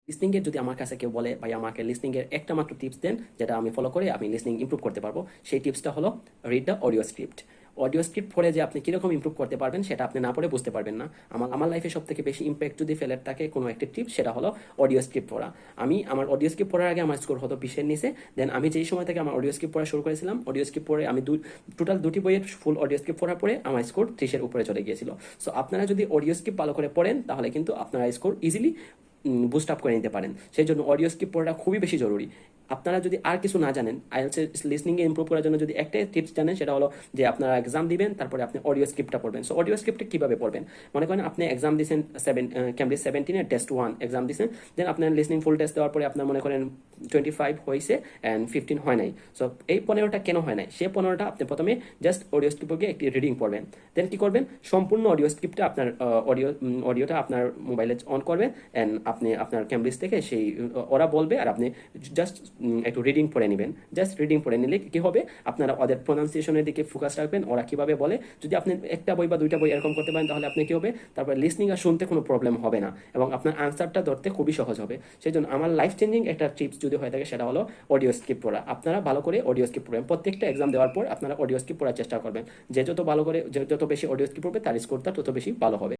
Listening এর যদি আমার কাছে কেউ বলে ভাই আমাকে লিসনিং এর একটা মাত্র টিপস দেন যেটা আমি ফলো করে আমি লিসনিং ইমপ্রুভ করতে পারবো, সেই টিপসটা হলো read the audio script. Audio script পড়ে যে আপনি কিরকম ইমপ্রুভ করতে পারবেন সেটা আপনি না পড়ে বুঝতে পারবেন না। আমার লাইফে সব থেকে বেশি ইম্প্যাক্ট যদি ফেলে থাকে কোনো একটি টিপ, সেটা হলো অডিও স্ক্রিপ্ট পড়া। আমি আমার অডিও স্ক্রিপ্ট পড়ার আগে আমার স্কোর হতো 20-এর নিচে। দেন আমি যেই সময় থেকে আমার অডিও স্ক্রিপ্ট পড়া শুরু করেছিলাম, অডিও স্ক্রিপ্ট পড়ে আমি টোটাল দুটি বইয়ের ফুল অডিও স্ক্রিপ্ট পড়ার পরে আমার স্কোর 30-এর উপরে চলে গিয়েছিল। সো আপনারা যদি অডিও স্ক্রিপ্ট ভালো করে পড়েন তাহলে কিন্তু আপনারা স্কোর ইজিলি বুস্ট আপ করে নিতে পারেন। সেই জন্য অডিও স্ক্রিপ্ট পড়াটা খুবই বেশি জরুরি। আপনারা যদি আর কিছু না জানেন, আইএলটিএস লিসনিংয়ে ইমপ্রুভ করার জন্য যদি একটাই টিপস জানেন, সেটা হলো যে আপনারা এক্সাম দিবেন, তারপরে আপনি অডিও স্ক্রিপ্টটা পড়বেন। সো অডিও স্ক্রিপ্টটা কীভাবে পড়বেন? মনে করেন আপনি এক্সাম দিয়েছেন ক্যামব্রিজ 17-এর টেস্ট 1 এক্সাম দিয়েছেন, দেন আপনার লিসনিং ফুল টেস্ট দেওয়ার পরে আপনার মনে করেন 25 হয়েছে অ্যান্ড 15 হয় নাই। সো এই 15টা কেন হয় নাই? সেই 15টা আপনি প্রথমে জাস্ট অডিও স্ক্রিপ্টে একটি রিডিং পড়বেন। দেন কি করবেন? সম্পূর্ণ অডিও স্ক্রিপ্টটা আপনার অডিওটা আপনার মোবাইলে অন করবেন অ্যান্ড আপনি আপনার ক্যামব্রিজ থেকে সেই ওরা বলবে আর আপনি জাস্ট একটু রিডিং পড়ে নেবেন। জাস্ট রিডিং পড়ে নিলে কি হবে, আপনারা ওদের প্রোনাউন্সিয়েশনের দিকে ফোকাস রাখবেন, ওরা কিভাবে বলে। যদি আপনি একটা বই বা দুইটা বই এরকম করতে পারেন তাহলে আপনি কি হবে, তারপর লিসনিং আর শুনতে কোনো প্রবলেম হবে না এবং আপনার আনসারটা ধরতে খুবই সহজ হবে। সেই জন্য আমার লাইফ চেঞ্জিং একটা টিপস যদি হয়ে থাকে সেটা হলো অডিও স্ক্রিপ্ট পড়া। আপনারা ভালো করে অডিও স্ক্রিপ্ট পড়বেন। প্রত্যেকটা এক্সাম দেওয়ার পর আপনারা অডিও স্ক্রিপ্ট পড়ার চেষ্টা করবেন। যে যত ভালো করে, যে যত বেশি অডিও স্ক্রিপ্ট পড়বে তার স্কোরটা তত বেশি ভালো হবে।